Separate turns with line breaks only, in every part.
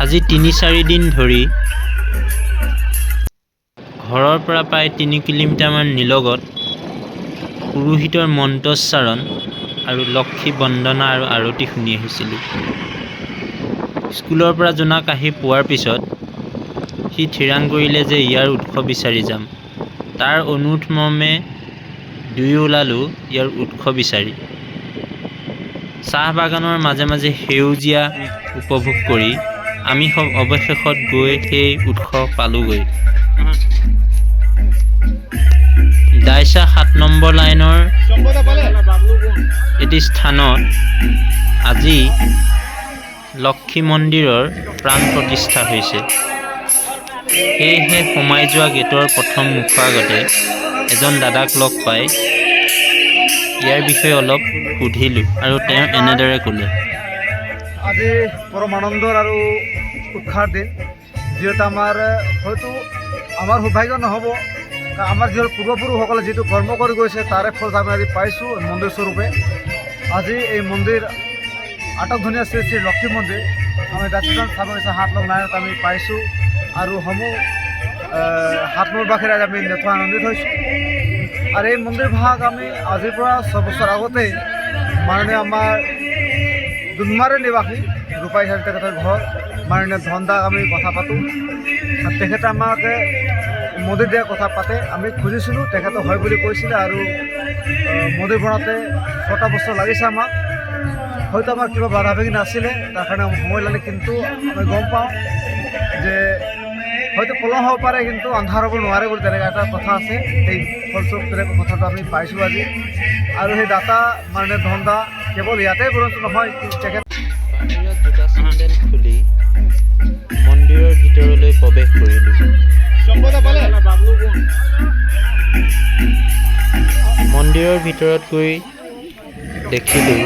আজি ৩-৪ দিন ধৰি ঘৰৰ পৰা প্ৰায় ৩ কিলোমিটাৰমান নিলগত পুৰোহিতৰ মন্ত্ৰোচ্চাৰণ আৰু লক্ষী বন্দনা আৰু আৰতি শুনি আহিছিলোঁ। স্কুলৰ পৰা জোনাক আহি পোৱাৰ পিছত সি থিৰাং কৰিলে যে ইয়াৰ উৎস বিচাৰি যাম। তাৰ অনুৰোধ মৰ্মে দুয়ো ওলালোঁ ইয়াৰ উৎস বিচাৰি। চাহ বাগানৰ মাজে মাজে সেউজীয়া উপভোগ কৰি আমি অৱশেষত গৈ সেই উৎস পালোগৈ। দাইচা ৭ নম্বৰ লাইনৰ এটি স্থানত আজি লক্ষী মন্দিৰৰ প্ৰাণ প্ৰতিষ্ঠা হৈছে। সেয়েহে সোমাই যোৱা গেটৰ প্ৰথম মুখৰ আগতে এজন দাদাক লগ পাই ইয়াৰ বিষয়ে অলপ সুধিলোঁ আৰু তেওঁ এনেদৰে ক'লে।
আজি পৰম আনন্দৰ আৰু উৎসাহৰ দিন, যিহেতু হয়তো আমাৰ সৌভাগ্য নহ'ব, আমাৰ যিহেতু পূৰ্বপুৰুষসকলে যিটো কৰ্ম কৰি গৈছে তাৰে ফল আমি আজি পাইছোঁ মন্দিৰ স্বৰূপে। আজি এই মন্দিৰ আটক ধুনীয়া শ্ৰী শ্ৰী লক্ষী মন্দিৰ আমি দাঁতিকান চাব গৈছে ৭ নং লাইনত আমি পাইছোঁ আৰু সমূহ ৭ নম্বৰ বাসীৰে আমি নেথা আনন্দিত হৈছোঁ। আৰু এই মন্দিৰ ভাগ আমি আজিৰ পৰা ৬ বছৰ আগতেই মাননীয় আমাৰ ডুনমাৰী নিবাসী ৰূপাই চাৰী তেখেতৰ ঘৰ মাননীয় ধনদাক আমি কথা পাতোঁ। তেখেতে আমাকে মন্দিৰ দিয়াৰ কথা পাতে, আমি খুজিছিলোঁ, তেখেতে হয় বুলি কৈছিলে। আৰু মন্দিৰ বনাওঁতে ৬টা বছৰ লাগিছে আমাক, হয়তো আমাৰ কিবা বাধা বিঘিনি আছিলে, তাৰ কাৰণে সময় লাগে, কিন্তু আমি গম পাওঁ যে হয়তো পলম হ'ব পাৰে কিন্তু আন্ধাৰ হ'ব নোৱাৰে বুলি তেনেকৈ এটা কথা আছে। সেই ফলস্বৰূপ তেনেকুৱা কথাটো আমি পাইছোঁ আজি। আৰু সেই দাতা মাননীয় ধনদা কেৱল ইয়াতে বৰঞ্চ নহয়, তেখেত
বাহিৰত জোতা চেণ্ডেল খুলি মন্দিৰৰ ভিতৰলৈ প্ৰৱেশ কৰিলোঁ। মন্দিৰৰ ভিতৰত গৈ দেখিলোঁ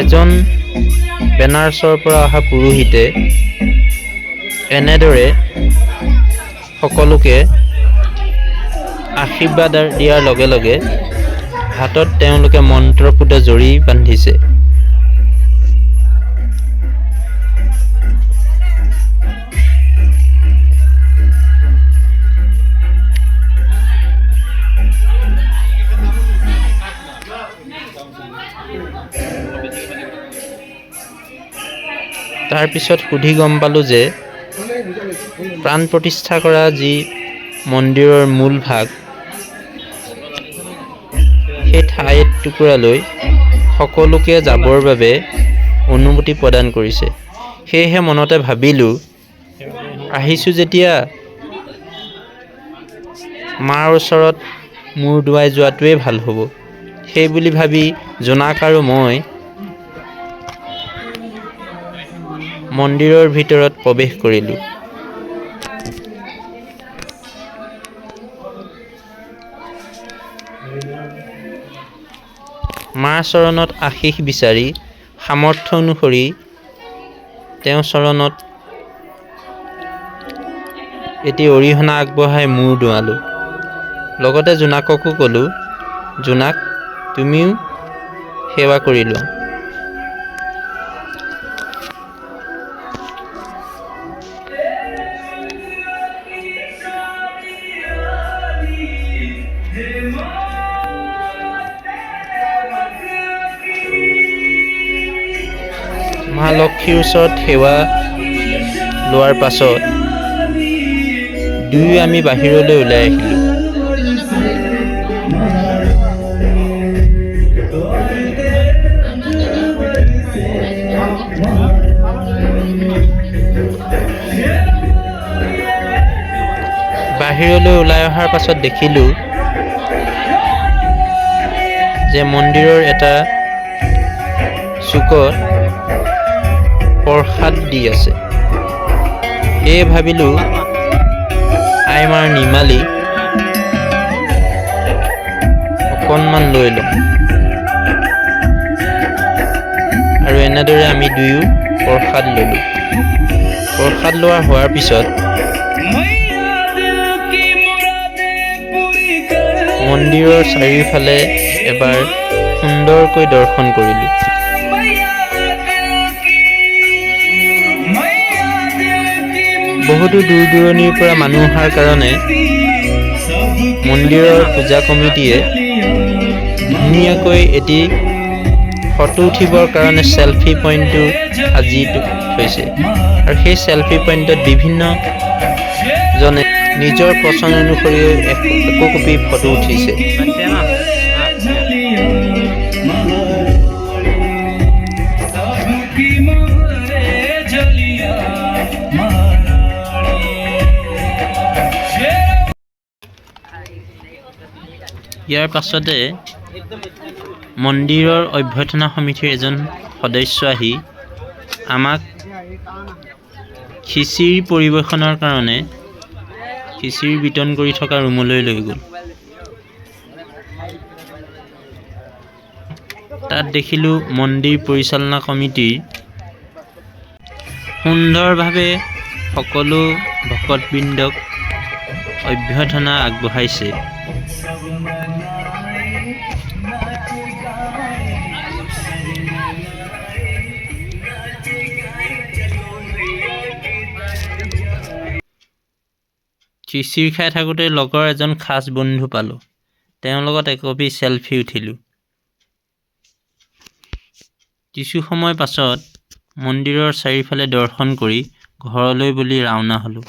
এজন বেনাৰছৰ পৰা অহা পুৰোহিতে এনেদৰে সকলোকে আশীৰ্বাদ দিয়াৰ লগে লগে হাতত তেওঁলোকে মন্ত্ৰপুত জৰি বান্ধিছে। তাৰপিছত সুধি গম পালোঁ যে প্ৰাণ প্ৰতিষ্ঠা কৰা যি মন্দিৰৰ মূল ভাগ, সেই ঠাই টুকুৰালৈ সকলোকে যাবৰ বাবে অনুমতি প্ৰদান কৰিছে। সেয়েহে মনতে ভাবিলোঁ, আহিছোঁ যেতিয়া মাৰ ওচৰত মূৰ দোৱাই যোৱাটোৱেই ভাল হ'ব। সেই বুলি ভাবি জোনাক আৰু মই মন্দিৰৰ ভিতৰত প্ৰৱেশ কৰিলোঁ। মাৰ চৰণত আশীষ বিচাৰি সামৰ্থ্য অনুসৰি তেওঁৰ চৰণত এটি অৰিহণা আগবঢ়াই মূৰ দোৱালোঁ। লগতে জোনাককো ক'লোঁ, জোনাক তুমিও সেৱা কৰি লোৱা। মা লক্ষীৰ ওচৰত সেৱা লোৱাৰ পাছত দুয়ো আমি বাহিৰলৈ ওলাই আহিলোঁ। বাহিৰলৈ ওলাই অহাৰ পাছত দেখিলোঁ যে মন্দিৰৰ এটা চুকত প্ৰসাদ দি আছে। সেয়ে ভাবিলোঁ আইমাৰ নিমালি অকণমান লৈ লওঁ। আৰু এনেদৰে আমি দুয়ো প্ৰসাদ ল'লোঁ। প্ৰসাদ লোৱা হোৱাৰ পিছত মন্দিৰৰ চাৰিওফালে এবাৰ সুন্দৰকৈ দৰ্শন কৰিলোঁ। বহুতো দূৰ দূৰণিৰ পৰা মানুহ অহাৰ কাৰণে মন্দিৰৰ পূজা কমিটিয়ে ধুনীয়াকৈ এটি ফটো উঠিবৰ কাৰণে চেলফি পইণ্টটো সাজি থৈছে আৰু সেই চেলফি পইণ্টত বিভিন্ন জনে নিজৰ পচন্দ অনুসৰি একোকপি ফটো উঠিছে। ইয়াৰ পাছতে মন্দিৰৰ অভ্যৰ্থনা সমিতিৰ এজন সদস্য আহি আমাক খিচিৰি পৰিৱেশনৰ কাৰণে খিচিৰি বিতৰণ কৰি থকা ৰুমলৈ লৈ গ'ল। তাত দেখিলোঁ মন্দিৰ পৰিচালনা কমিটিৰ সুন্দৰভাৱে সকলো ভকতবৃন্দক অভ্যৰ্থনা আগবঢ়াইছে। খিচিৰি খাই থাকোঁতে লগৰ এজন খাচ বন্ধু পালোঁ। তেওঁৰ লগত একপি চেলফি উঠিলোঁ। কিছু সময় পাছত মন্দিৰৰ চাৰিওফালে দৰ্শন কৰি ঘৰলৈ বুলি ৰাওনা হ'লোঁ।